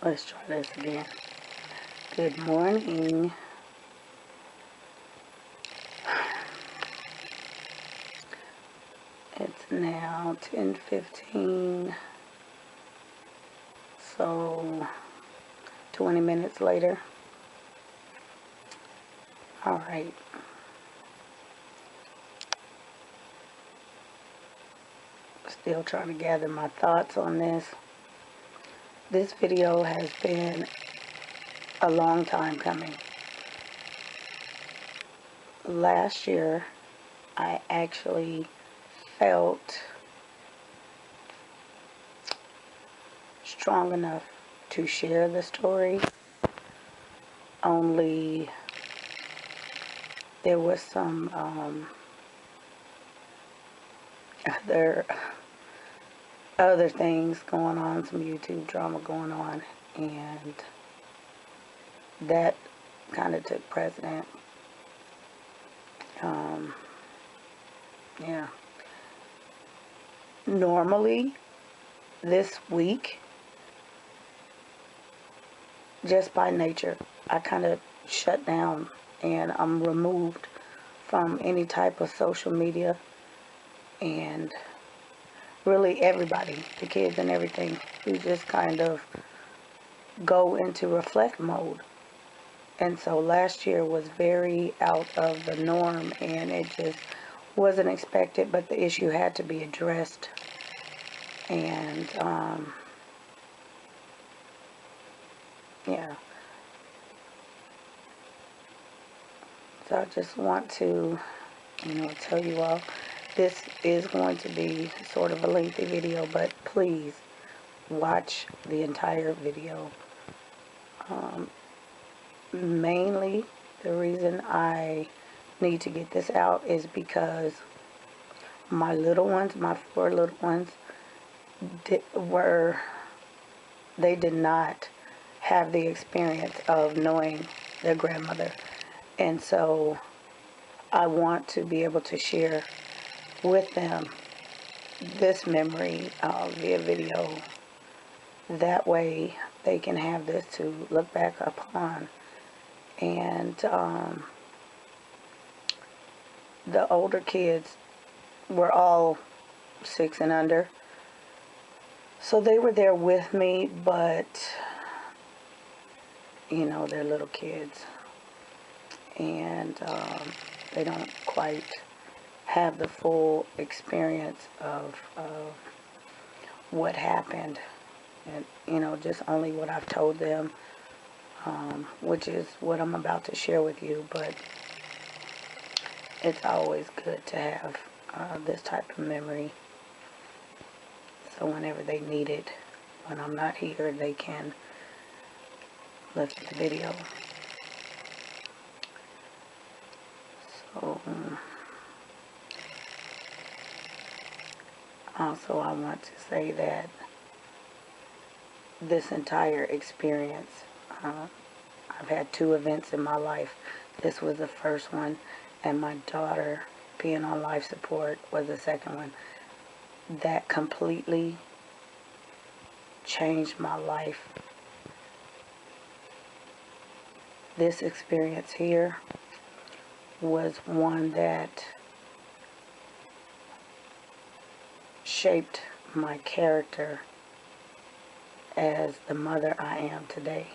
Let's try this again. Good morning. It's now 10:15, so 20 minutes later. All right. Still trying to gather my thoughts on this. This video has been a long time coming. Last year, I actually felt strong enough to share the story, only there was some other things going on, some YouTube drama going on, and that kind of took precedent. Yeah. Normally, this week, just by nature, I kind of shut down and I'm removed from any type of social media, and really everybody, the kids and everything, we just kind of go into reflect mode. And so last year was very out of the norm, and it just wasn't expected, but the issue had to be addressed. And yeah, so I just want to tell you all, this is going to be sort of a lengthy video, but please watch the entire video. Mainly, the reason I need to get this out is because my little ones, my 4 little ones, they did not have the experience of knowing their grandmother. And so I want to be able to share with them this memory via video. That way they can have this to look back upon. And the older kids were all 6 and under, so they were there with me, but they're little kids, and they don't quite have the full experience of what happened, and just only what I've told them, which is what I'm about to share with you. But it's always good to have this type of memory, so whenever they need it, when I'm not here, they can look at the video. So also I want to say that this entire experience, I've had 2 events in my life. This was the first one, and my daughter being on life support was the second one. That completely changed my life. This experience here was one that shaped my character as the mother I am today.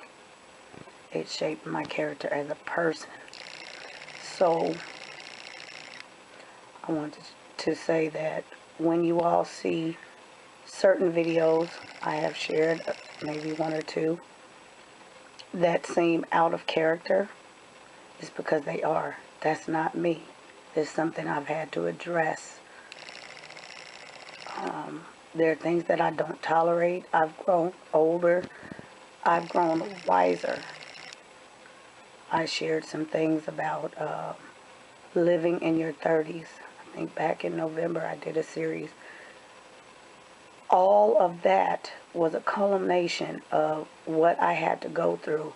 It shaped my character as a person. So I wanted to say that when you all see certain videos I have shared, maybe 1 or 2, that seem out of character, is because they are. That's not me. It's something I've had to address. There are things that I don't tolerate. I've grown older. I've grown wiser. I shared some things about living in your 30s. I think back in November I did a series. All of that was a culmination of what I had to go through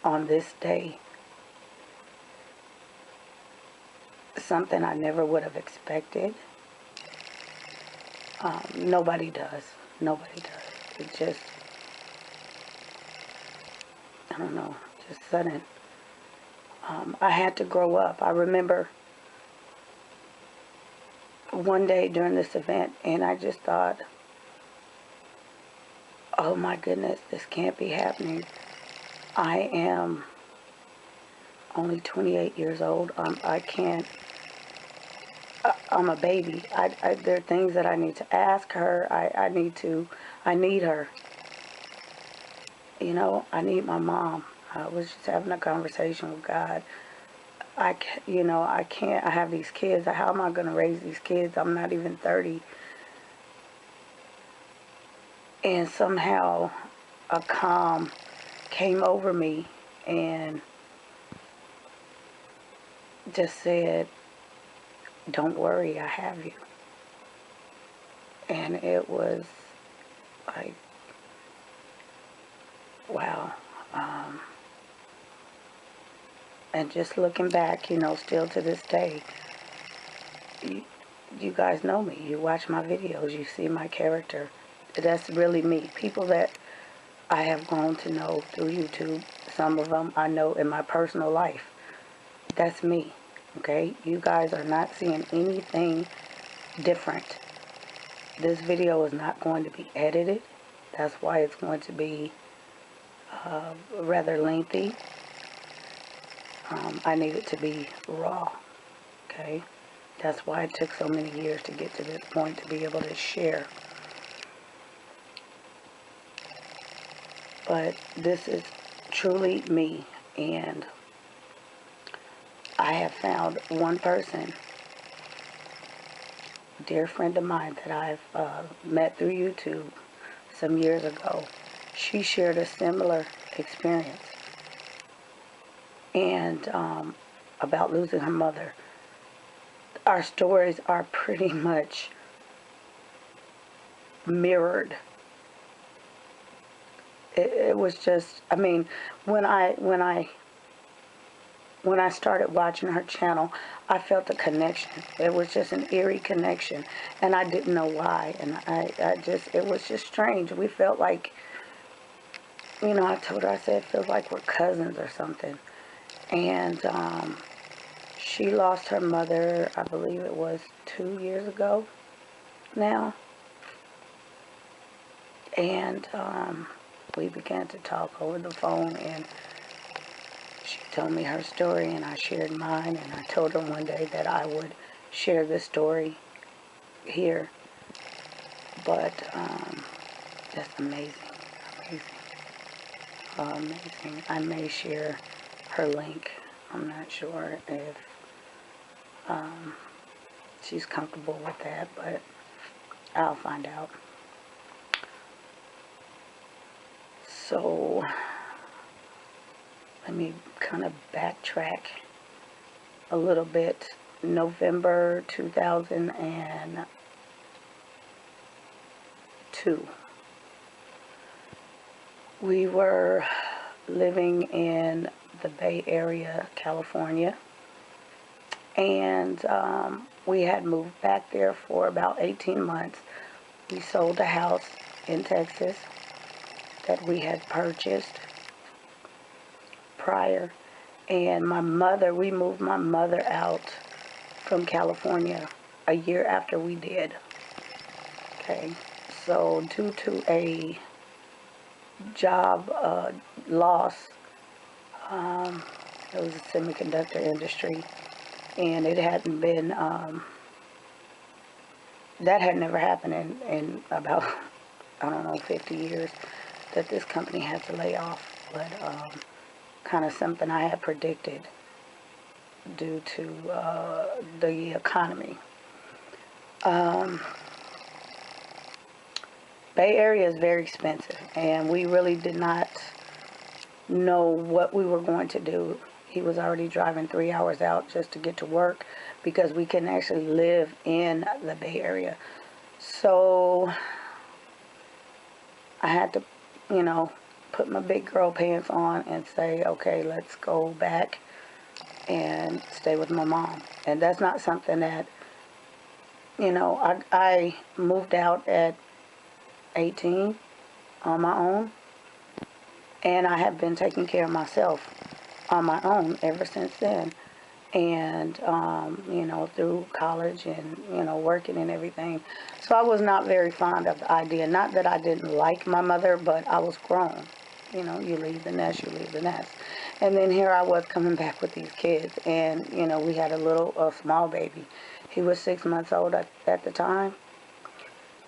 on this day. Something I never would have expected. Nobody does. Nobody does. It just I don't know, just sudden. I had to grow up. I remember one day during this event, and I just thought, oh my goodness, this can't be happening. I am only 28 years old. I can't, I'm a baby. There are things that I need to ask her. I need her. You know, I need my mom. I was just having a conversation with God. I can't, I have these kids. How am I going to raise these kids? I'm not even 30. And somehow a calm came over me and just said, don't worry, I have you. And it was like, wow. And just looking back, still to this day, you, you guys know me. You watch my videos, you see my character. That's really me. People that I have grown to know through YouTube, some of them I know in my personal life. That's me, okay? You guys are not seeing anything different. This video is not going to be edited. That's why it's going to be rather lengthy. I need it to be raw, okay? That's why it took so many years to get to this point to be able to share. But this is truly me, and I have found one person, a dear friend of mine that I've met through YouTube some years ago. She shared a similar experience and about losing her mother. Our stories are pretty much mirrored. It was just, I mean, when I started watching her channel, I felt a connection. It was just an eerie connection, and I didn't know why. And it was just strange. We felt like, I told her, I said, it feels like we're cousins or something. And she lost her mother, I believe it was 2 years ago now. And we began to talk over the phone, and she told me her story, and I shared mine, and I told her one day that I would share this story here. But that's amazing, amazing. I may share her link. I'm not sure if she's comfortable with that, but I'll find out. So let me kind of backtrack a little bit. November 2002. We were living in the Bay Area, California, and we had moved back there for about 18 months. We sold a house in Texas that we had purchased prior, and we moved my mother out from California a year after we did. Okay, so due to a job loss, it was a semiconductor industry, and it hadn't been, that had never happened in about, I don't know, 50 years, that this company had to lay off. But kind of something I had predicted due to the economy. Bay Area is very expensive, and we really did not know what we were going to do. He was already driving 3 hours out just to get to work because we couldn't actually live in the Bay Area. So I had to, put my big girl pants on and say, okay, let's go back and stay with my mom. And that's not something that, I moved out at 18 on my own. And I have been taking care of myself on my own ever since then. And, through college and, working and everything. So I was not very fond of the idea. Not that I didn't like my mother, but I was grown. You leave the nest, you leave the nest. And then here I was coming back with these kids. And, we had a small baby. He was 6 months old at the time.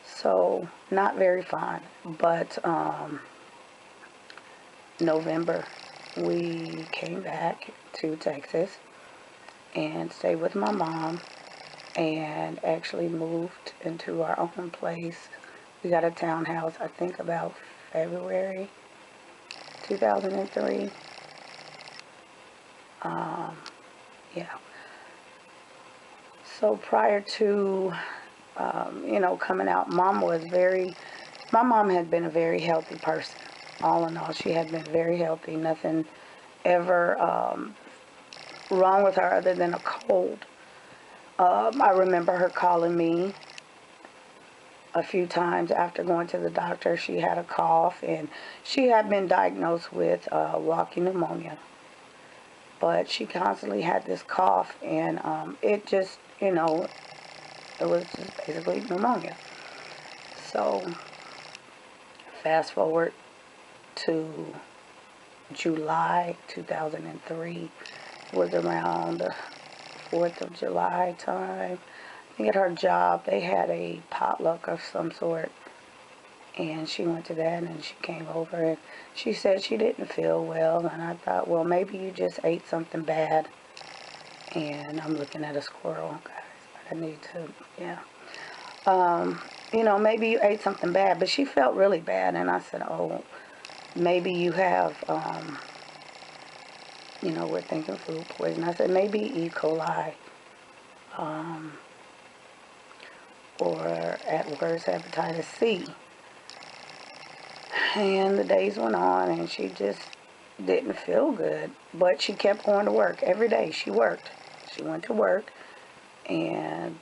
So not very fond. But November, we came back to Texas and stayed with my mom and actually moved into our own place. We got a townhouse, I think about February 2003. Yeah. So prior to, coming out, my mom had been a very healthy person. All in all, she had been very healthy. Nothing ever wrong with her other than a cold. I remember her calling me a few times after going to the doctor. She had a cough, and she had been diagnosed with walking pneumonia. But she constantly had this cough, and it just, it was just basically pneumonia. So fast forward to July 2003, was around the 4th of July time. I think at her job they had a potluck of some sort, and she went to that, and she came over and she said she didn't feel well. And I thought, well, maybe you just ate something bad. And I'm looking at a squirrel, guys. I need to, yeah. Maybe you ate something bad. But she felt really bad, and I said, oh, maybe you have, we're thinking food poison. I said, maybe E. coli, or at worst, hepatitis C. And the days went on, and she just didn't feel good. But she kept going to work. Every day she worked. She went to work, and,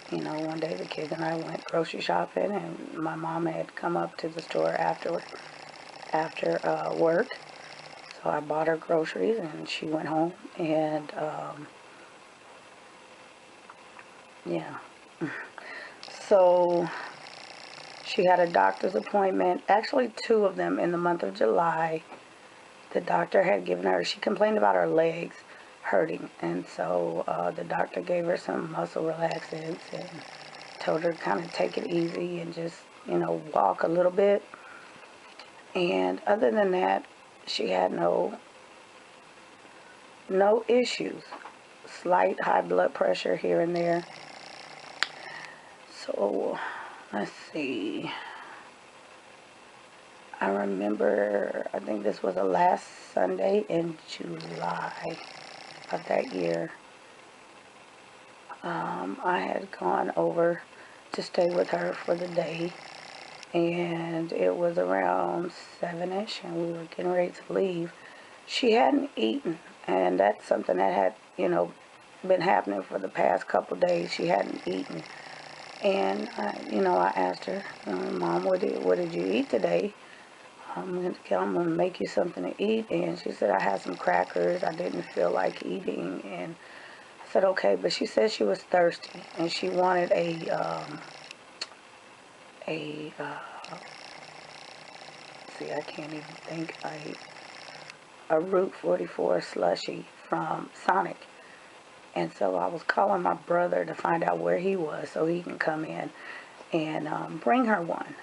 one day the kids and I went grocery shopping, and my mom had come up to the store after work. So I bought her groceries, and she went home, and, yeah. So she had a doctor's appointment, actually 2 of them in the month of July. The doctor had given her, she complained about her legs hurting, and so the doctor gave her some muscle relaxants and told her to kind of take it easy and just, walk a little bit. And other than that, she had no issues. Slight high blood pressure here and there. So, let's see. I remember, I think this was the last Sunday in July of that year. I had gone over to stay with her for the day, and it was around 7ish, and we were getting ready to leave. She hadn't eaten, and that's something that had, been happening for the past couple days. She hadn't eaten. And, I asked her, Mom, what did you eat today? I'm going to make you something to eat. And she said, I had some crackers. I didn't feel like eating. And I said, okay. But she said she was thirsty, and she wanted see, I can't even think, a Route 44 slushie from Sonic. And so I was calling my brother to find out where he was so he can come in and bring her one,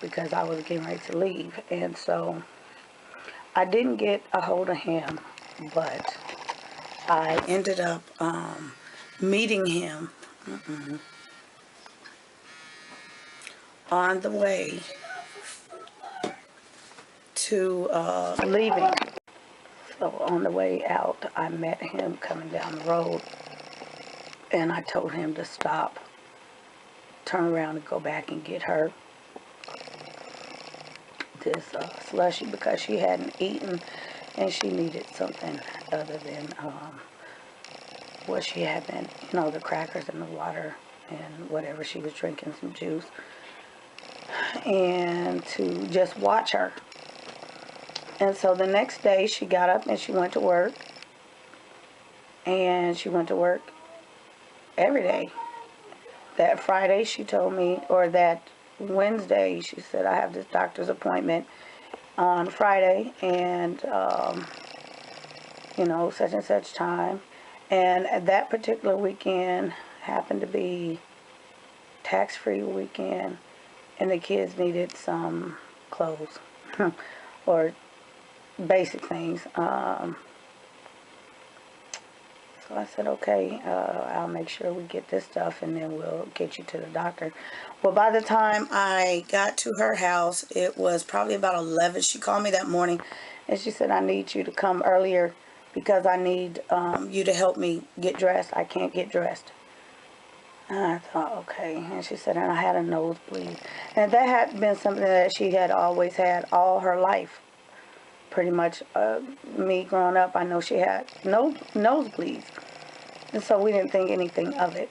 because I was getting ready to leave. And so I didn't get a hold of him, but I ended up meeting him on the way to leaving. So on the way out, I met him coming down the road, and I told him to stop, turn around, and go back and get her this slushy, because she hadn't eaten and she needed something other than what she had been, the crackers and the water and whatever she was drinking, some juice. and to just watch her. And so the next day she got up and she went to work, and she went to work every day. That Friday she told me, or that Wednesday she said, I have this doctor's appointment on Friday, and such and such time. And that particular weekend happened to be tax-free weekend, and the kids needed some clothes or basic things. So I said, okay, I'll make sure we get this stuff, and then we'll get you to the doctor. Well, by the time I got to her house, it was probably about 11. She called me that morning, and she said, I need you to come earlier because I need you to help me get dressed. I can't get dressed. And I thought, okay. And she said, and I had a nosebleed. And that had been something that she had always had all her life. Pretty much, me growing up, I know she had no nosebleeds. And so we didn't think anything of it.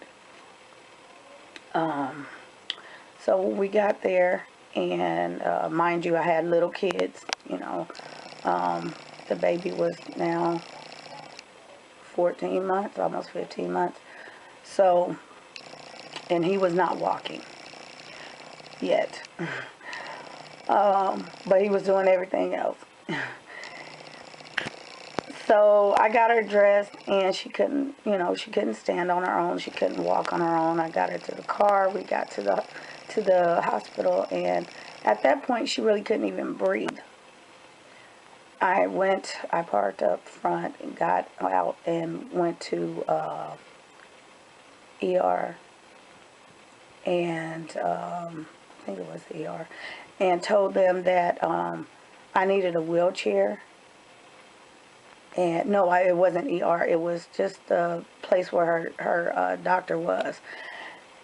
So we got there, and mind you, I had little kids, the baby was now 14 months, almost 15 months. So, and he was not walking yet. But he was doing everything else. So I got her dressed, and she couldn't stand on her own. She couldn't walk on her own. I got her to the car. We got to the hospital, and at that point, she really couldn't even breathe. I parked up front and got out and went to ER, and I think it was the ER, and told them that I needed a wheelchair. And no, it wasn't ER. It was just the place where her doctor was.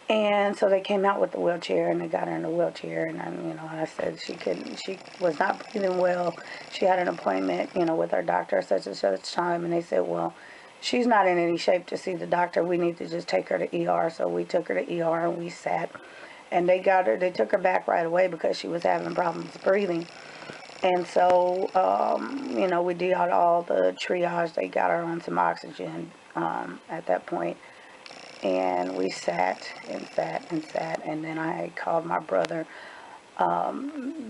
And so they came out with the wheelchair, and they got her in the wheelchair. And I said she was not breathing well. She had an appointment, with her doctor at such and such time. And they said, well, she's not in any shape to see the doctor. We need to just take her to ER. So we took her to ER, and we sat. And they took her back right away because she was having problems breathing. And so, we did all the triage. They got her on some oxygen at that point. And we sat and sat and sat. And then I called my brother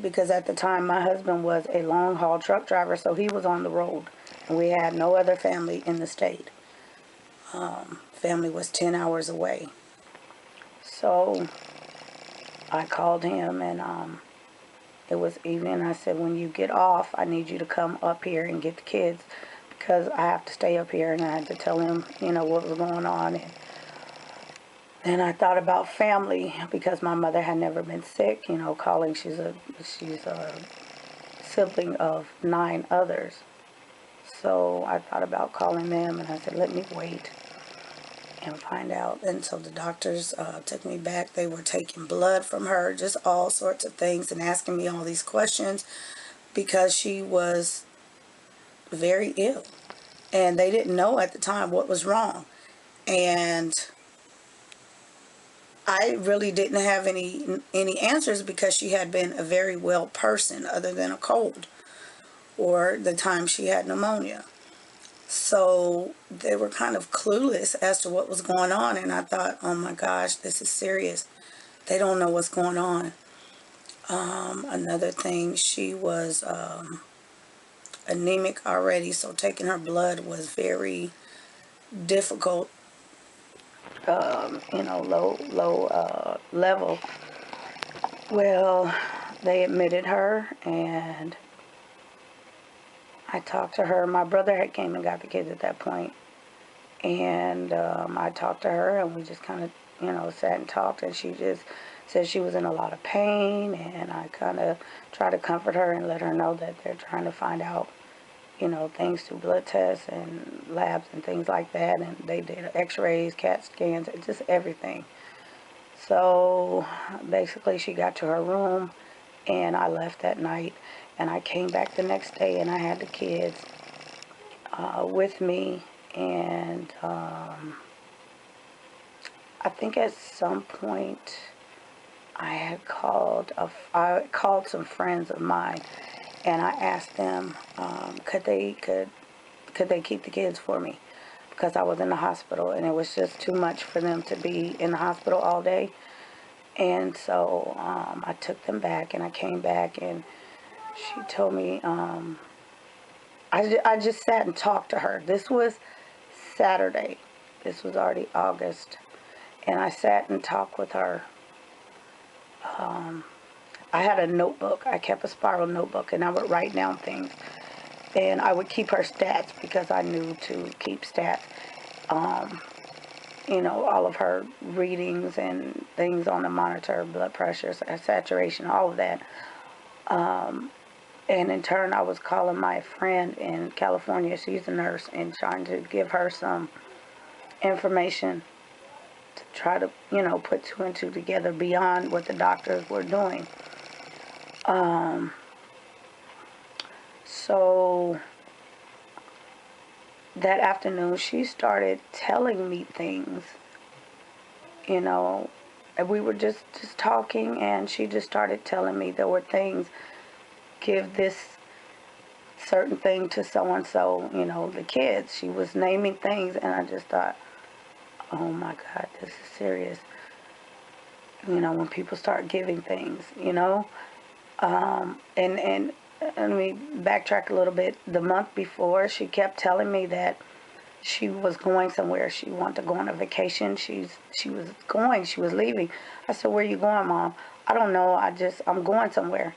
because at the time my husband was a long-haul truck driver, so he was on the road. And we had no other family in the state. Family was 10 hours away. So I called him, and it was evening. I said, when you get off, I need you to come up here and get the kids because I have to stay up here. And I had to tell him, what was going on. And then I thought about family because my mother had never been sick. Calling, she's a sibling of 9 others. So I thought about calling them, and I said, let me wait and find out. And so the doctors took me back. They were taking blood from her, just all sorts of things, and asking me all these questions because she was very ill, and they didn't know at the time what was wrong. And I really didn't have any answers because she had been a very well person other than a cold or the time she had pneumonia. So they were kind of clueless as to what was going on, and I thought, oh my gosh, this is serious. They don't know what's going on. Another thing, she was anemic already, so taking her blood was very difficult, low level. Well, they admitted her, and I talked to her. My brother had came and got the kids at that point. And I talked to her, and we just kind of, sat and talked. And she just said she was in a lot of pain. And I kind of tried to comfort her and let her know that they're trying to find out, things through blood tests and labs and things like that. And they did x-rays, CAT scans, just everything. So basically she got to her room, and I left that night. And I came back the next day, and I had the kids with me. And I think at some point I called some friends of mine, and I asked them, could they keep the kids for me, because I was in the hospital and it was just too much for them to be in the hospital all day. And so I took them back, and I came back, and she told me, I just sat and talked to her. This was Saturday. This was already August. And I sat and talked with her. I had a notebook. I kept a spiral notebook, and I would write down things. And I would keep her stats because I knew to keep stats. All of her readings and things on the monitor, blood pressure, saturation, all of that. And in turn, I was calling my friend in California. She's a nurse, and trying to give her some information to try to, put two and two together beyond what the doctors were doing. So that afternoon, she started telling me things, and we were just talking, and she just started telling me there were things, give this certain thing to so-and-so, the kids. She was naming things, and I just thought, oh my God, this is serious. When people start giving things, and let me backtrack a little bit. The month before, she kept telling me that she was going somewhere. She wanted to go on a vacation. She was leaving. I said, where you going, Mom? I don't know. I'm going somewhere.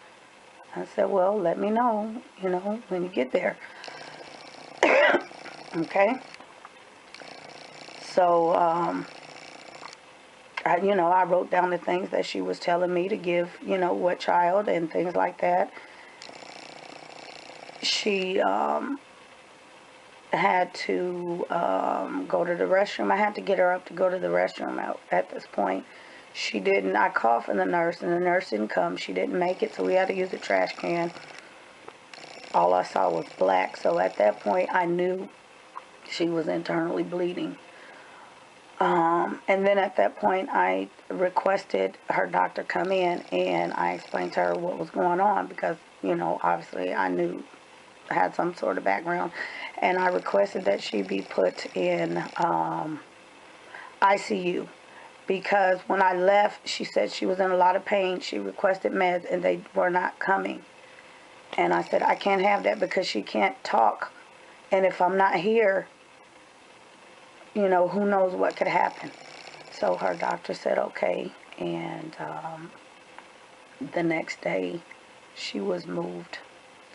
I said, well, let me know, when you get there. Okay? So, I wrote down the things that she was telling me to give, what child and things like that. She had to go to the restroom. I had to get her up to go to the restroom at this point. She didn't. I called for the nurse, and the nurse didn't come. She didn't make it, so we had to use the trash can. All I saw was black, so at that point, I knew she was internally bleeding. And then at that point, I requested her doctor come in, and I explained to her what was going on because, obviously I knew, I had some sort of background. And I requested that she be put in ICU because when I left, she said she was in a lot of pain. She requested meds, and they were not coming. And I said, I can't have that because she can't talk. And if I'm not here, who knows what could happen. So her doctor said, okay. And the next day, she was moved.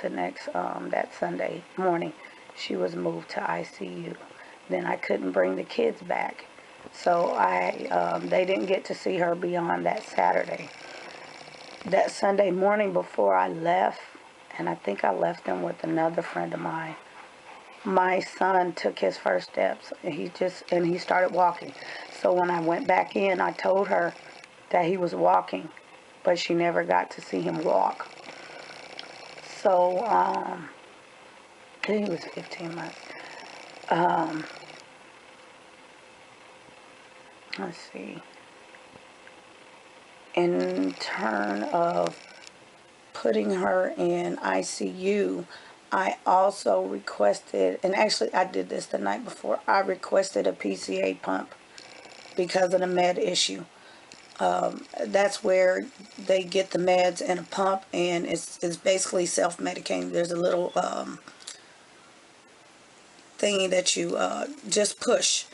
That Sunday morning, she was moved to ICU. Then I couldn't bring the kids back. So they didn't get to see her beyond that Saturday. That Sunday morning before I left, and I think I left them with another friend of mine, my son took his first steps, and he started walking. So when I went back in, I told her that he was walking, but she never got to see him walk. So he was 15 months. Let's see. In turn of putting her in ICU, I also requested, and actually I did this the night before, I requested a PCA pump because of the med issue. That's where they get the meds in a pump, and it's basically self-medicating. There's a little thingy that you just push,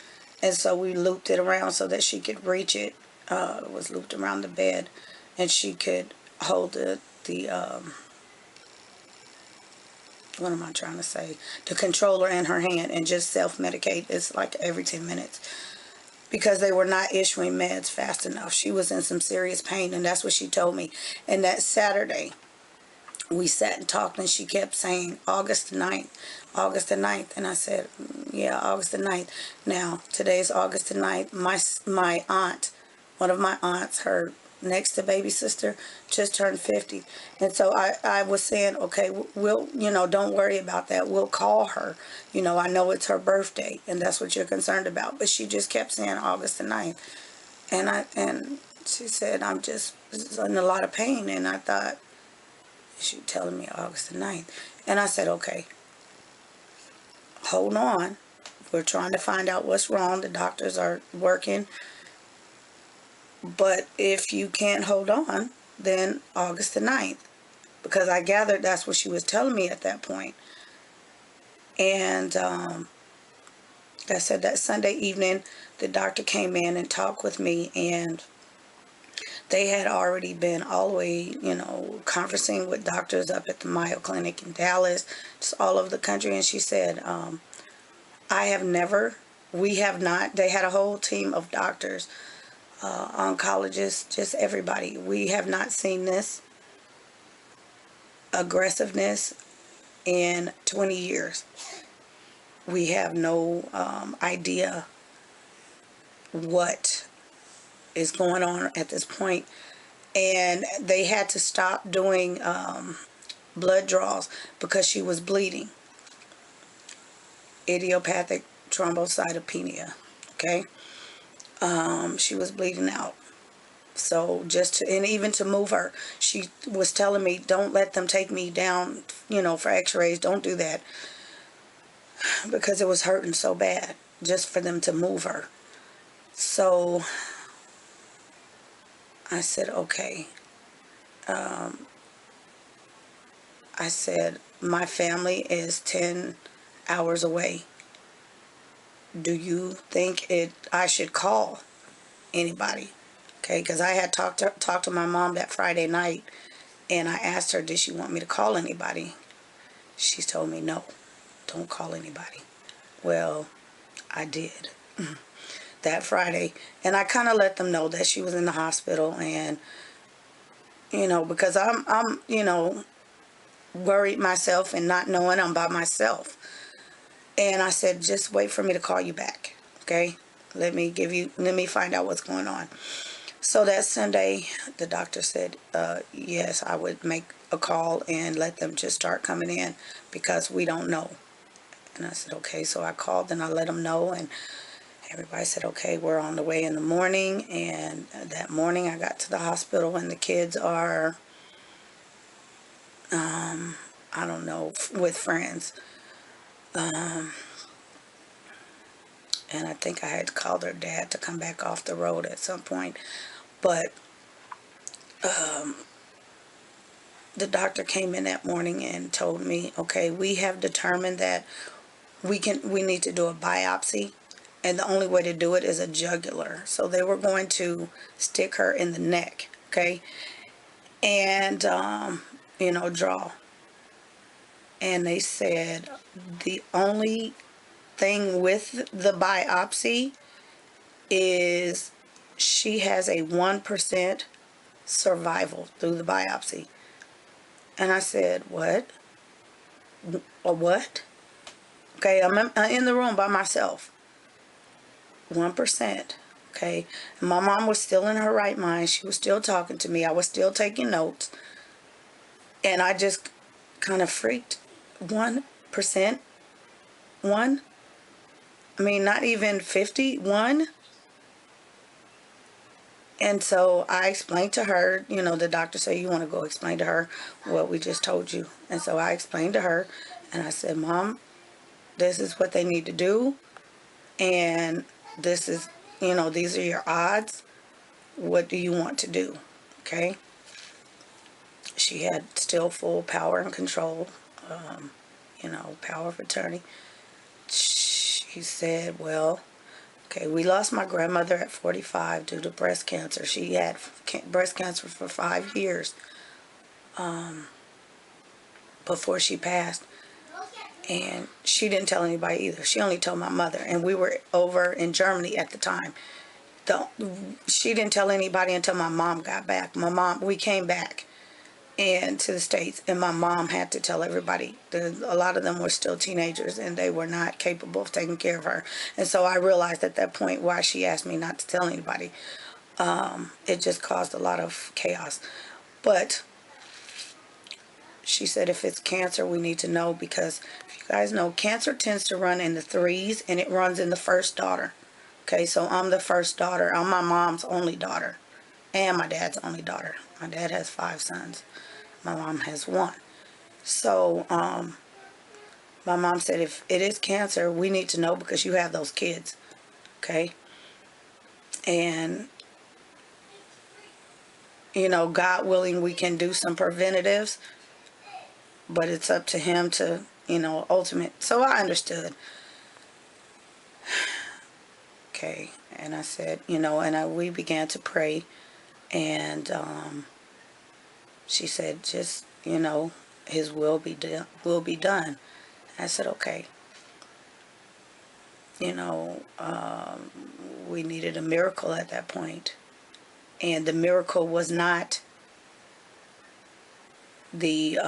and so we looped it around so that she could reach it. It was looped around the bed, and she could hold the what am I trying to say? The controller in her hand and just self-medicate. It's like every 10 minutes. Because they were not issuing meds fast enough. She was in some serious pain, and that's what she told me. And that Saturday, we sat and talked, and she kept saying, August the 9th, August the 9th. And I said, yeah, August the 9th. Now, today's August the 9th. My aunt, one of my aunts, her next to baby sister, just turned 50. And so I was saying, okay, we'll, don't worry about that. We'll call her. I know it's her birthday, and that's what you're concerned about. But she just kept saying August the 9th. And She said, I'm just in a lot of pain. And I thought, she telling me August the 9th. And I said, okay, hold on. We're trying to find out what's wrong. The doctors are working. But if you can't hold on, then August the 9th. Because I gathered that's what she was telling me at that point. And I said that Sunday evening, the doctor came in and talked with me, and they had already been all the way, conversing with doctors up at the Mayo Clinic in Dallas, just all over the country. And she said, I have never, we have not, they had a whole team of doctors, oncologists, just everybody. We have not seen this aggressiveness in 20 years. We have no idea what is going on at this point. And they had to stop doing blood draws because she was bleeding. Idiopathic thrombocytopenia. Okay. She was bleeding out. So and even to move her, she was telling me, don't let them take me down, for x-rays. Don't do that. Because it was hurting so bad just for them to move her. So I said, okay. I said, my family is 10 hours away. Do you think I should call anybody? Okay, because I had talked to my mom that Friday night, and I asked her, did she want me to call anybody? She told me, no, don't call anybody. Well, I did that Friday, and I kind of let them know that she was in the hospital, and because I'm worried myself and not knowing I'm by myself. And I said, just wait for me to call you back. Okay. Let me find out what's going on. So that Sunday, the doctor said, yes, I would make a call and let them just start coming in because we don't know. And I said, okay. So I called and I let them know, and everybody said, okay, we're on the way in the morning. And that morning I got to the hospital, and the kids are, I don't know, with friends. And I think I had to call their dad to come back off the road at some point. But the doctor came in that morning and told me, okay, we have determined that we need to do a biopsy, and the only way to do it is a jugular. So they were going to stick her in the neck, okay, and draw. And they said the only thing with the biopsy is she has a 1% survival through the biopsy. And I said, what? A what? Okay, I'm in the room by myself. 1%. Okay. And my mom was still in her right mind. She was still talking to me. I was still taking notes. And I just kind of freaked. 1%? One? I mean, not even 51? And so I explained to her, the doctor said, you want to go explain to her what we just told you. And so I explained to her, and I said, Mom, this is what they need to do. And this is, these are your odds. What do you want to do? Okay. She had still full power and control, power of attorney. She said, well, okay, we lost my grandmother at 45 due to breast cancer. She had breast cancer for 5 years before she passed. And she didn't tell anybody either. She only told my mother. And we were over in Germany at the time. She didn't tell anybody until my mom got back. We came back and to the States, and my mom had to tell everybody. A lot of them were still teenagers, and they were not capable of taking care of her. And so I realized at that point why she asked me not to tell anybody. It just caused a lot of chaos. But she said, if it's cancer, we need to know, because if you guys know, cancer tends to run in the threes, and it runs in the first daughter. Okay, so I'm the first daughter. I'm my mom's only daughter. And my dad's only daughter. My dad has 5 sons. My mom has 1. So my mom said, if it is cancer, we need to know because you have those kids. Okay. And, you know, God willing, we can do some preventatives, but it's up to him to, you know, ultimate. So I understood. Okay. And I said, you know, and we began to pray. And she said, just, you know, his will be done. I said, okay. You know, we needed a miracle at that point. And the miracle was not the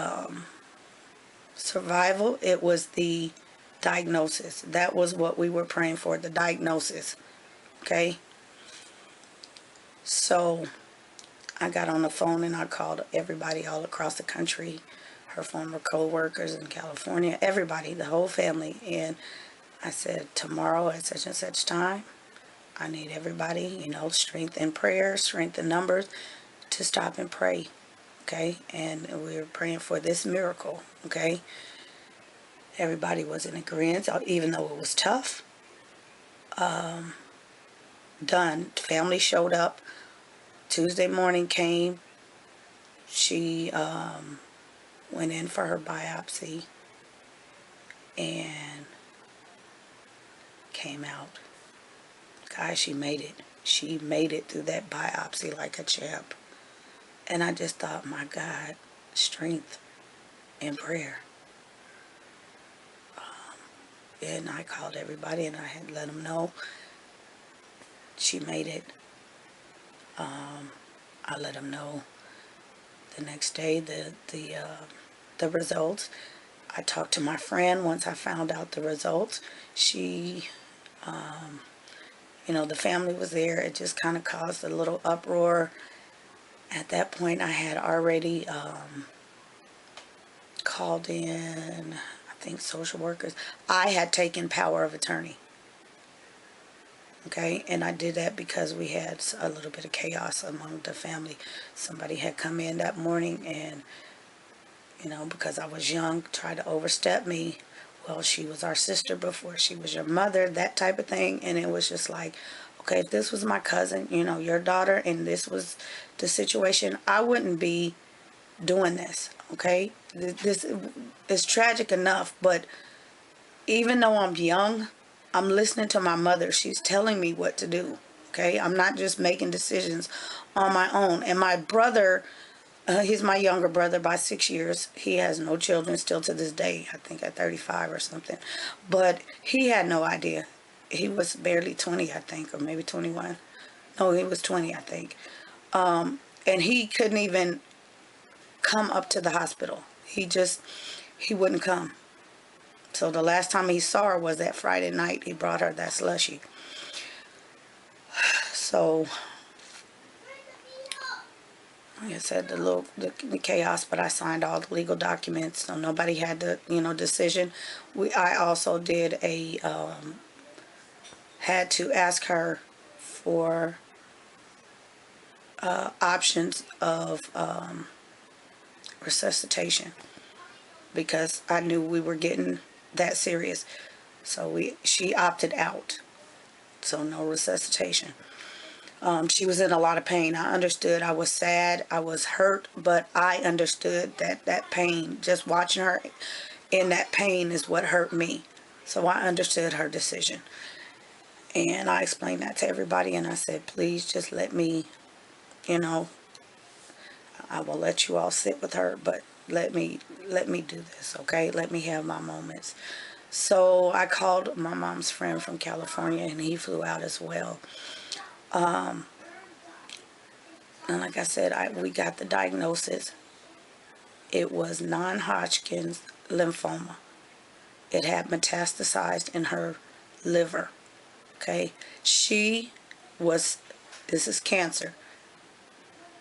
survival, it was the diagnosis. That was what we were praying for, the diagnosis. Okay? So I got on the phone and I called everybody all across the country, her former co-workers in California, everybody, the whole family. And I said, tomorrow at such and such time, I need everybody, you know, strength in prayer, strength in numbers, to stop and pray. Okay? And we were praying for this miracle. Okay? Everybody was in agreement, even though it was tough. Done. Family showed up. Tuesday morning came. She went in for her biopsy and came out. Guys, she made it. She made it through that biopsy like a champ. And I just thought, my God, strength and prayer. And I called everybody and I had let them know she made it. I let them know the next day the results. I talked to my friend once I found out the results. She, you know, the family was there. It just kind of caused a little uproar. At that point, I had already called in, I think, social workers. I had taken power of attorney. Okay, and I did that because we had a little bit of chaos among the family. Somebody had come in that morning and, you know, because I was young, tried to overstep me. Well, she was our sister before she was your mother, that type of thing. And it was just like, okay, if this was my cousin, you know, your daughter, and this was the situation, I wouldn't be doing this. Okay, this is tragic enough, but even though I'm young, I'm listening to my mother. She's telling me what to do. Okay, I'm not just making decisions on my own. And my brother, he's my younger brother by 6 years. He has no children still to this day, I think at 35 or something. But he had no idea. He was barely 20, I think, or maybe 21. No, he was 20, I think. And he couldn't even come up to the hospital. He wouldn't come. So the last time he saw her was that Friday night. He brought her that slushie. So, like I said, the chaos, but I signed all the legal documents, so nobody had the, you know, decision. I also did had to ask her for options of resuscitation because I knew we were getting that serious. So she opted out. So no resuscitation. She was in a lot of pain. I understood. I was sad. I was hurt, but I understood that pain, just watching her in that pain is what hurt me. So I understood her decision. And I explained that to everybody and I said, please just let me, you know, I will let you all sit with her, but let me do this, okay? Let me have my moments. So I called my mom's friend from California and he flew out as well. And like I said, we got the diagnosis. It was non-Hodgkin's lymphoma. It had metastasized in her liver. Okay? This is cancer.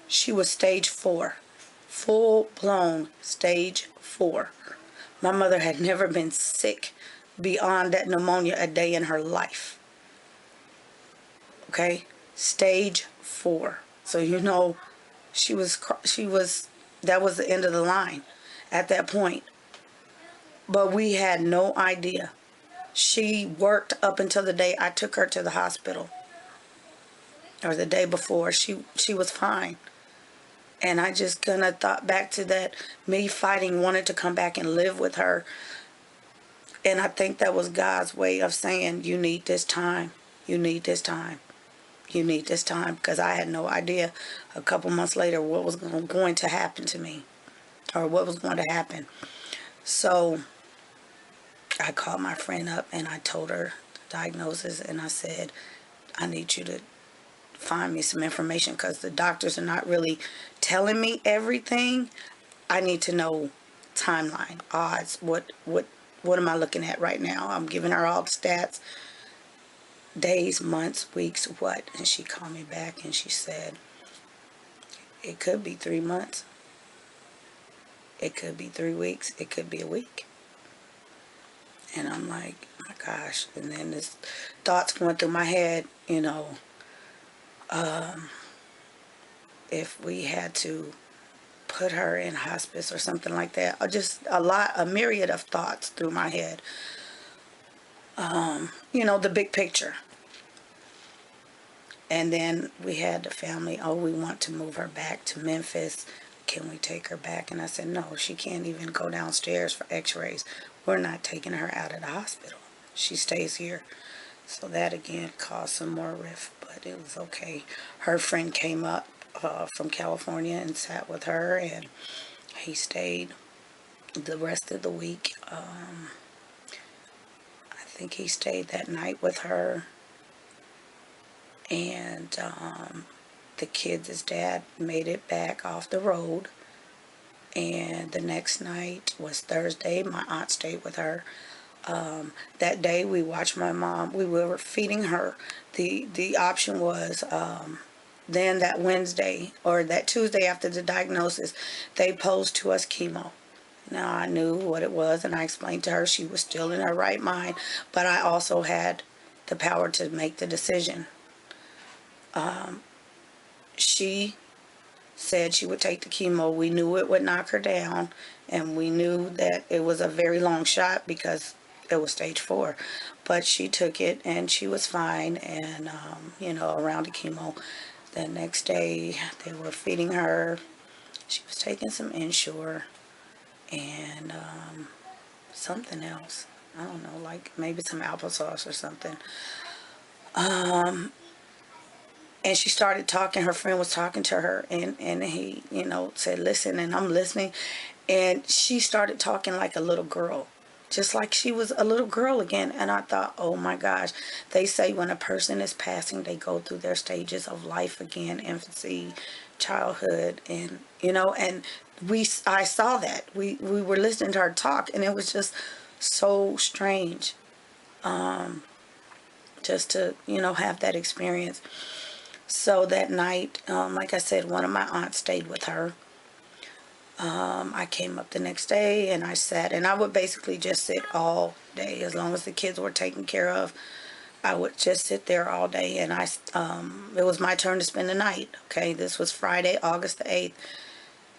She was stage 4. Full-blown stage 4. My mother had never been sick beyond that pneumonia a day in her life. Okay? Stage 4. So that was the end of the line at that point. But we had no idea. She worked up until the day I took her to the hospital, or the day before. She was fine. And I just kind of thought back to that, me fighting, wanted to come back and live with her. And I think that was God's way of saying, you need this time. You need this time. You need this time. Because I had no idea a couple months later what was going to happen to me, or what was going to happen. So I called my friend up and I told her the diagnosis, and I said, I need you to find me some information because the doctors are not really telling me everything. I need to know timeline, odds, what am I looking at right now? I'm giving her all the stats, days, months, weeks, what? And she called me back and she said, it could be 3 months. It could be 3 weeks. It could be a week. And I'm like, oh my gosh. And then this thoughts going through my head, if we had to put her in hospice or something like that, or just a myriad of thoughts through my head. The big picture. And then we had the family, oh, we want to move her back to Memphis. Can we take her back? And I said, no, she can't even go downstairs for x-rays. We're not taking her out of the hospital. She stays here. So that again caused some more rift, but it was okay. Her friend came up from California and sat with her, and he stayed the rest of the week. I think he stayed that night with her, and the kids' dad made it back off the road. And the next night was Thursday. My aunt stayed with her. That day we watched my mom. We were feeding her. The option was then that Wednesday or that Tuesday after the diagnosis, they posed to us chemo. Now I knew what it was, and I explained to her she was still in her right mind, but I also had the power to make the decision. She said she would take the chemo. We knew it would knock her down, and we knew that it was a very long shot because it was stage 4. But she took it, and she was fine, and, around the chemo. The next day, they were feeding her. She was taking some Ensure and something else. I don't know, like maybe some applesauce or something. And she started talking. Her friend was talking to her, and he, said, listen, and I'm listening. And she started talking like a little girl, just like she was a little girl again. And I thought, oh my gosh, they say when a person is passing, they go through their stages of life again, infancy, childhood, and, and I saw that. We were listening to her talk, and it was just so strange just to, have that experience. So that night, like I said, one of my aunts stayed with her. I came up the next day and I sat, and I would basically just sit all day as long as the kids were taken care of. I would just sit there all day, and it was my turn to spend the night. Okay, this was Friday, August the 8th,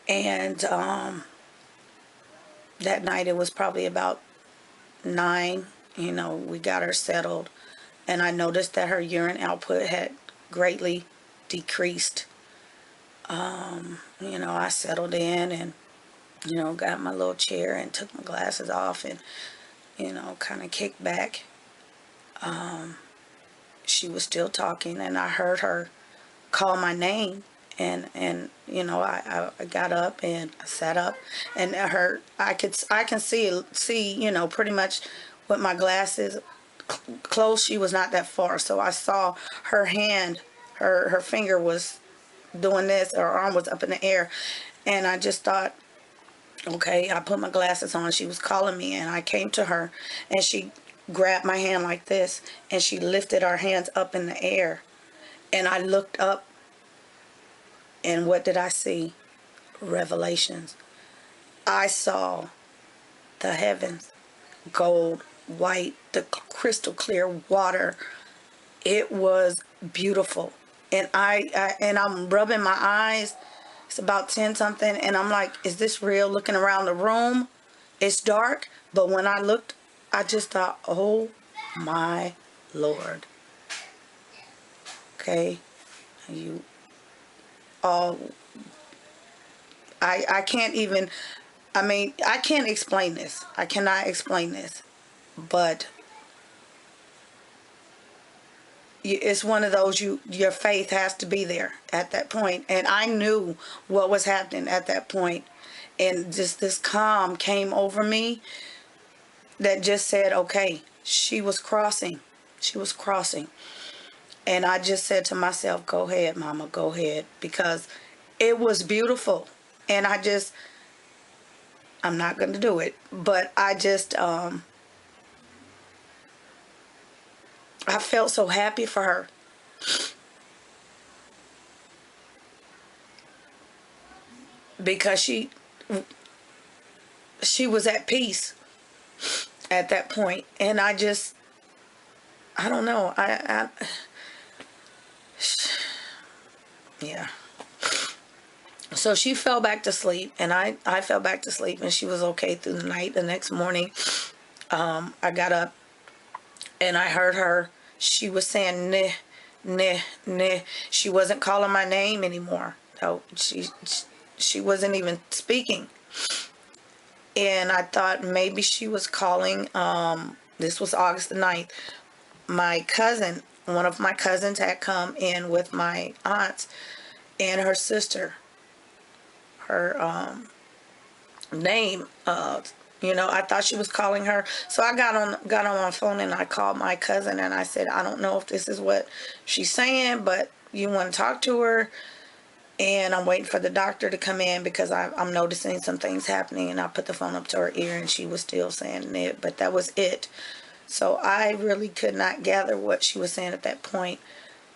and that night it was probably about 9. We got her settled, and I noticed that her urine output had greatly decreased. I settled in and, got my little chair and took my glasses off and, kind of kicked back. She was still talking, and I heard her call my name, and I got up and I sat up, and I can see pretty much with my glasses close. She was not that far, so I saw her hand, her finger was doing this, her arm was up in the air, and I just thought, okay, I put my glasses on. She was calling me, and I came to her, and she grabbed my hand like this, and she lifted our hands up in the air, and I looked up, and what did I see? Revelations. I saw the heavens, gold, white, the crystal clear water. It was beautiful. and I'm rubbing my eyes. It's about 10 something, and I'm like, is this real? Looking around the room, it's dark, but when I looked, I just thought, oh my Lord. Okay, you all, I can't even, I mean, I can't explain this. I cannot explain this, but it's one of those, your faith has to be there at that point. And I knew what was happening at that point, and just this calm came over me that just said, okay, she was crossing. She was crossing. And I just said to myself, go ahead, mama, go ahead, because it was beautiful. And I'm not going to do it, but I felt so happy for her, because she was at peace at that point. And I don't know. Yeah. So she fell back to sleep, and I fell back to sleep, and she was okay through the night. The next morning, I got up, and I heard her. She was saying, "Nah, nah, nah." She wasn't calling my name anymore. No, she wasn't even speaking. And I thought maybe she was calling. This was August the 9th. My cousin, one of my cousins, had come in with my aunts and her sister. Her name, I thought she was calling her. So I got on my phone, and I called my cousin, and I said, I don't know if this is what she's saying, but you want to talk to her? And I'm waiting for the doctor to come in, because I'm noticing some things happening. And I put the phone up to her ear, and she was still saying it, but that was it. So I really could not gather what she was saying at that point.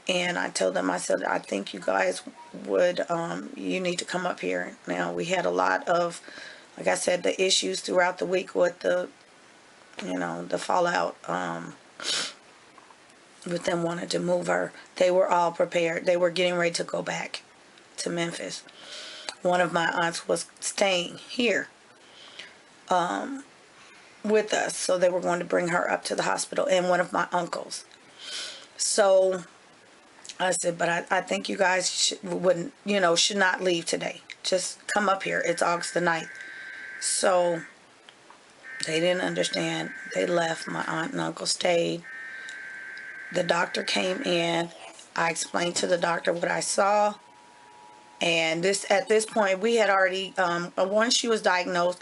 And I told them, I said, I think you guys you need to come up here. Now, we had a lot of, like I said, the issues throughout the week with the fallout, with them wanting to move her. They were all prepared. They were getting ready to go back to Memphis. One of my aunts was staying here with us, so they were going to bring her up to the hospital, and one of my uncles. So I said, but I think you guys should not leave today. Just come up here. It's August the 9th. So they didn't understand. They left. My aunt and uncle stayed. The doctor came in. I explained to the doctor what I saw. And at this point, we had already, once she was diagnosed,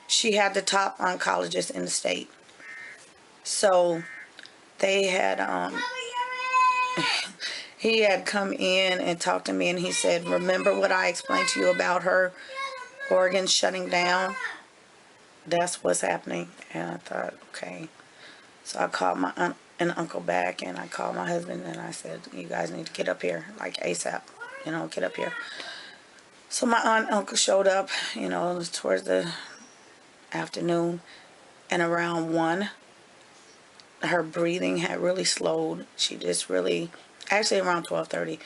she had the top oncologist in the state. So they had, he had come in and talked to me, and he said, remember what I explained to you about her organs shutting down? That's what's happening. And I thought, okay. So I called my aunt and uncle back, and I called my husband, and I said, you guys need to get up here, like ASAP, get up here. So my aunt and uncle showed up, towards the afternoon, and around 1, her breathing had really slowed. She just really, actually around 12:30.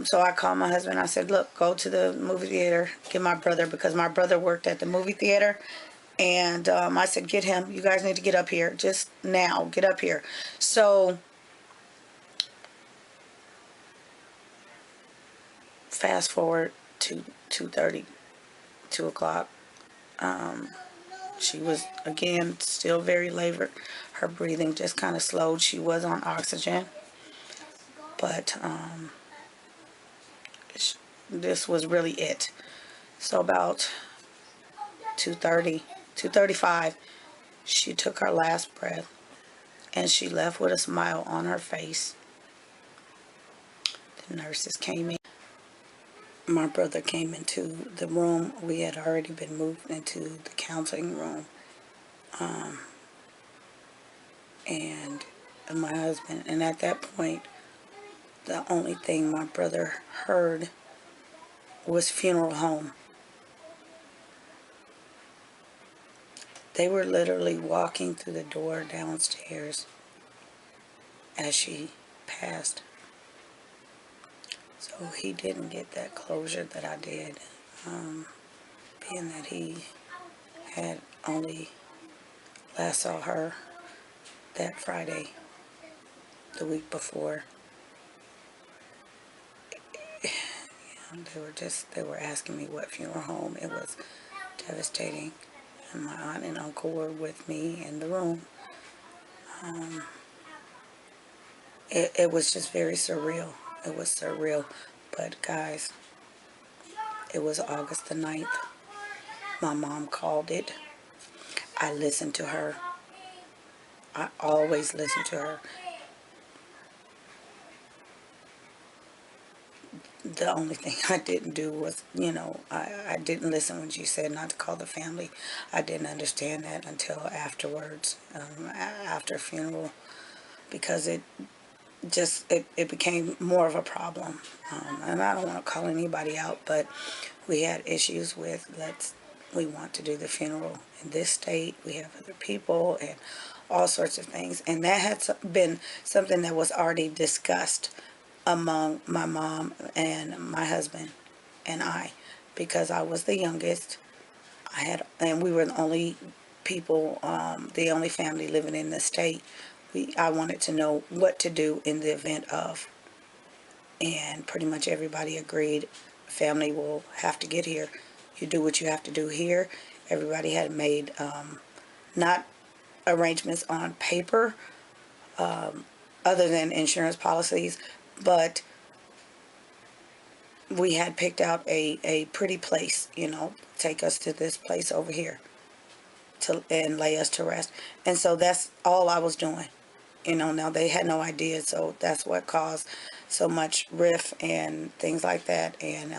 So I called my husband. I said, look, go to the movie theater, get my brother, because my brother worked at the movie theater. And I said, get him. You guys need to get up here. Just now, get up here. So fast forward to 2:30, 2 o'clock. She was, again, still very labored. Her breathing just kind of slowed. She was on oxygen. But this was really it. So about 2:30, 2:35, she took her last breath, and she left with a smile on her face. The nurses came in. My brother came into the room. We had already been moved into the counseling room. And my husband. And at that point, the only thing my brother heard was funeral home. They were literally walking through the door downstairs as she passed. So he didn't get that closure that I did, being that he had only last saw her that Friday, the week before. They were asking me what funeral home. It was devastating. And my aunt and uncle were with me in the room. It was just very surreal. It was surreal. But guys, it was August the 9th. My mom called it. I listened to her. I always listen to her. The only thing I didn't do was, I didn't listen when she said not to call the family. I didn't understand that until afterwards, after funeral, because it became more of a problem. And I don't want to call anybody out, but we had issues with we want to do the funeral in this state. We have other people and all sorts of things. And that had been something that was already discussed among my mom and my husband and I, because I was the youngest. And we were the only people, the only family living in the state. I wanted to know what to do in the event of, and pretty much everybody agreed. Family will have to get here. You do what you have to do here. Everybody had made not arrangements on paper, other than insurance policies, but we had picked out a pretty place, take us to this place over here and lay us to rest. And so that's all I was doing. Now they had no idea, so that's what caused so much riff and things like that. And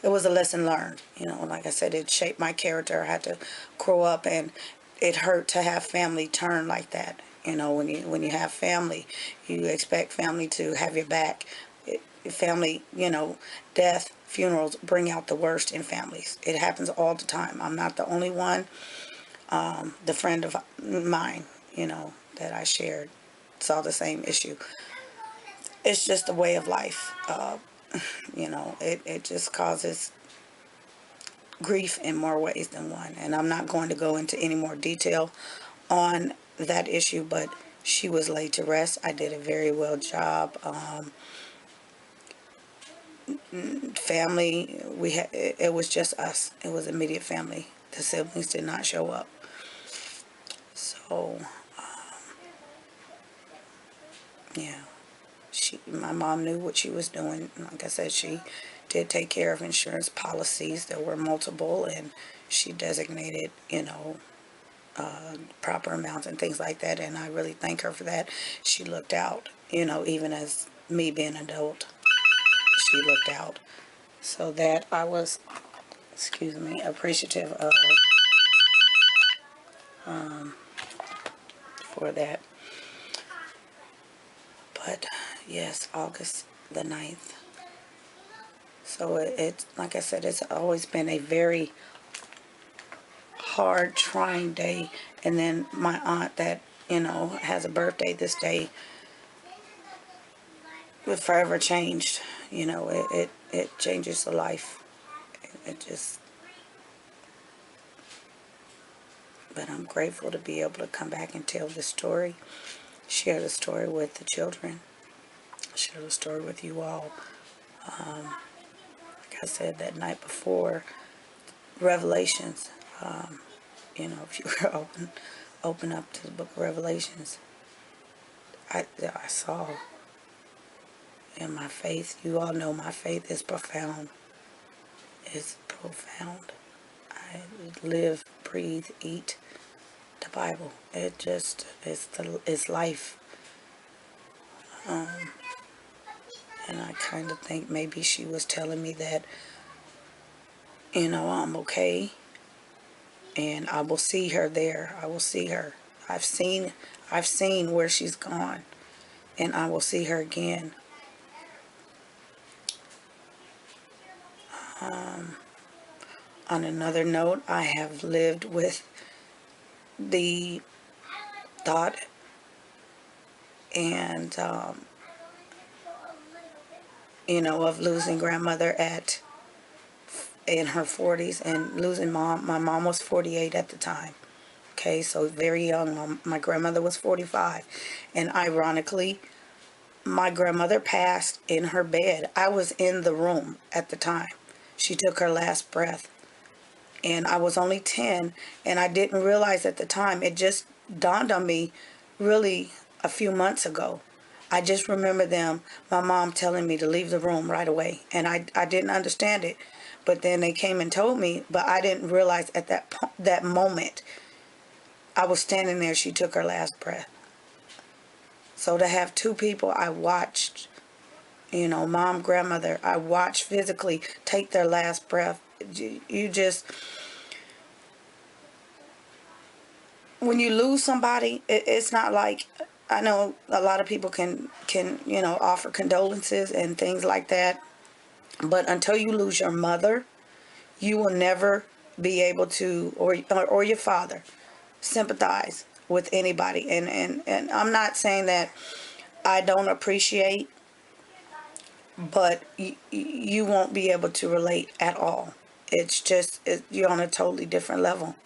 it was a lesson learned. Like I said, it shaped my character. I had to grow up, and it hurt to have family turn like that. When you have family, you expect family to have your back. Family, death, funerals bring out the worst in families. It happens all the time. I'm not the only one. The friend of mine, that I shared, saw the same issue. It's just a way of life. It just causes grief in more ways than one. And I'm not going to go into any more detail on that issue, but she was laid to rest. I did a very well job. Family, it was just us. It was immediate family. The siblings did not show up. So, yeah. My mom knew what she was doing. Like I said, she did take care of insurance policies. There were multiple, and she designated, proper amounts and things like that. And I really thank her for that. She looked out, even as me being an adult, she looked out. So that I was, excuse me, appreciative of, for that. But yes, August the 9th. So like I said, it's always been a very hard, trying day. And then my aunt that, has a birthday this day, it forever changed. It changes the life. It just, but I'm grateful to be able to come back and tell the story, share the story with the children, share the story with you all. Like I said, that night before, Revelations, if you were open up to the book of Revelations, I saw in my faith. You all know my faith is profound. It's profound. I live, breathe, eat the Bible. It's life. And I kind of think maybe she was telling me that, I'm okay, and I will see her there. I will see her. I've seen where she's gone, and I will see her again. On another note, I have lived with the thought and, of losing grandmother in her 40s and losing mom. My mom was 48 at the time. Okay, so very young. My grandmother was 45. And ironically, my grandmother passed in her bed. I was in the room at the time. She took her last breath. And I was only 10, and I didn't realize at the time. It just dawned on me really a few months ago. I just remember my mom telling me to leave the room right away. And I didn't understand it. But then they came and told me, but I didn't realize at that moment I was standing there. She took her last breath. So to have two people I watched, mom, grandmother, I watched physically take their last breath. You just, when you lose somebody, it's not like, I know a lot of people can offer condolences and things like that. But until you lose your mother, you will never be able to, or your father, sympathize with anybody. And I'm not saying that I don't appreciate, but you won't be able to relate at all. It's just, you're on a totally different level.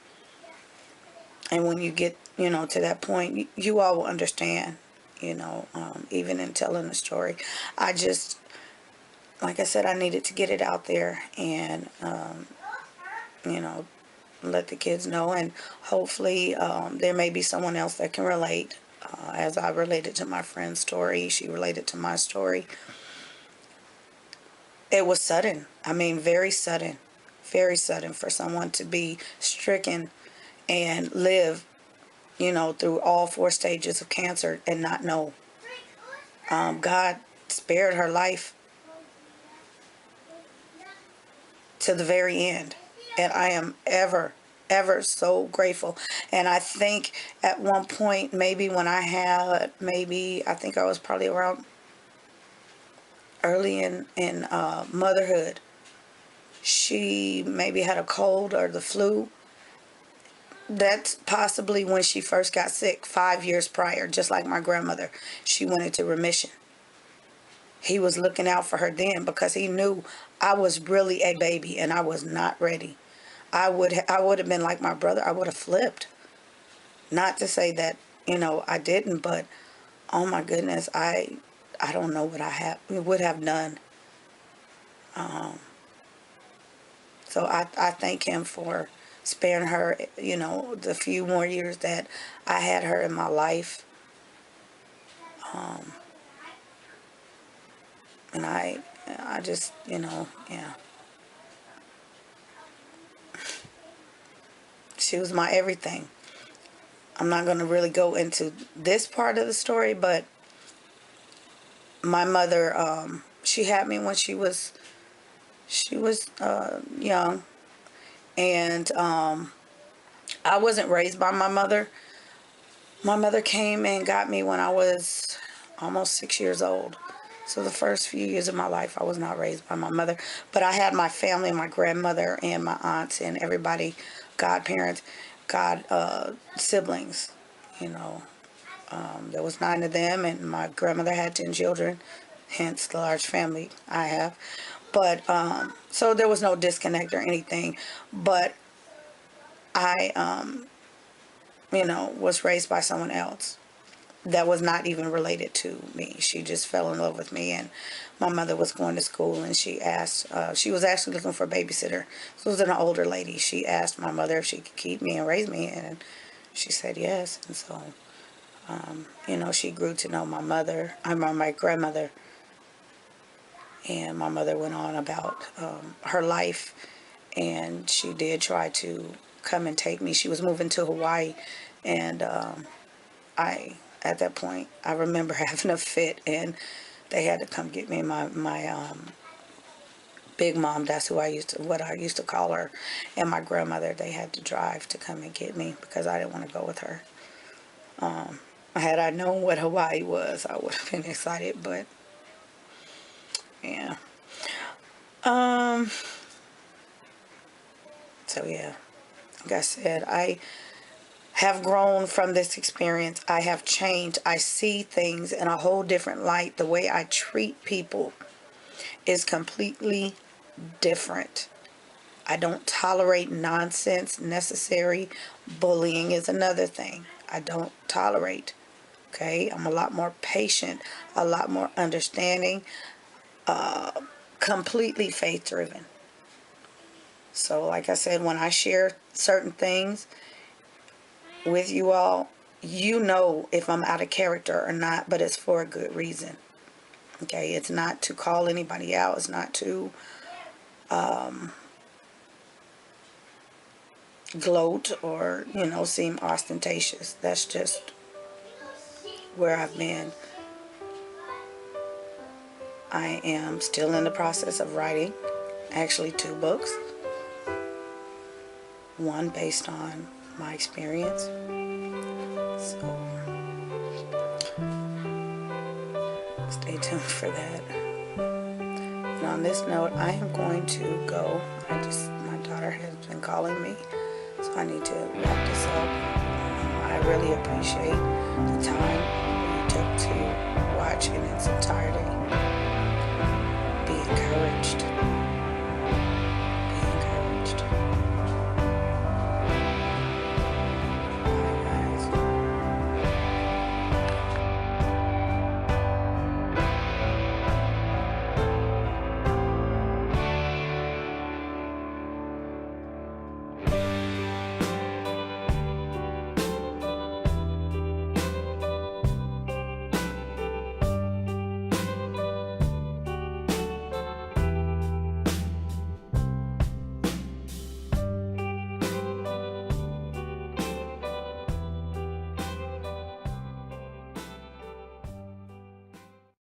And when you get, to that point, you all will understand, even in telling the story. I just, like I said, I needed to get it out there and, you know, let the kids know. And hopefully there may be someone else that can relate. As I related to my friend's story, she related to my story. It was sudden. I mean, very sudden for someone to be stricken and live, through all four stages of cancer and not know. God spared her life to the very end. And I am ever so grateful. And I think at one point, maybe when I think I was probably around early in motherhood, she maybe had a cold or the flu. That's possibly when she first got sick, 5 years prior, just like my grandmother. She went into remission. He was looking out for her then because he knew I was really a baby and I was not ready. I would have been like my brother. I would have flipped. Not to say that, I didn't, but oh my goodness, I don't know what would have done. So I thank him for sparing her, the few more years that I had her in my life. And I just, yeah. She was my everything. I'm not going to really go into this part of the story, but my mother, she had me when she was young, and I wasn't raised by my mother. My mother came and got me when I was almost 6 years old. So the first few years of my life, I was not raised by my mother. But I had my family, my grandmother and my aunts and everybody, godparents, siblings. You know, there was 9 of them, and my grandmother had 10 children, hence the large family I have. But so there was no disconnect or anything. But I, was raised by someone else that was not even related to me. She just fell in love with me, and my mother was going to school, and she was actually looking for a babysitter. So it was an older lady. She asked my mother if she could keep me and raise me, and she said yes. And so, she grew to know my grandmother, and my mother went on about her life, and she did try to come and take me. She was moving to Hawaii, and at that point, I remember having a fit, and they had to come get me. My big mom, that's what I used to call her, and my grandmother, they had to drive to come and get me because I didn't want to go with her. Had I known what Hawaii was, I would have been excited, but yeah. Um, so yeah, like I said, I have grown from this experience. I have changed. I see things in a whole different light. The way I treat people is completely different. I don't tolerate nonsense necessary. Bullying is another thing I don't tolerate. Okay, I'm a lot more patient, a lot more understanding, completely faith driven. So like I said, when I share certain things with you all, you know if I'm out of character or not, but it's for a good reason. Okay, it's not to call anybody out. It's not to gloat or, seem ostentatious. That's just where I've been. I am still in the process of writing, actually 2 books. One based on my experience. So stay tuned for that. And on this note, I am going to go. My daughter has been calling me, so I need to wrap this up. I really appreciate the time you took to watch in its entirety. Be encouraged.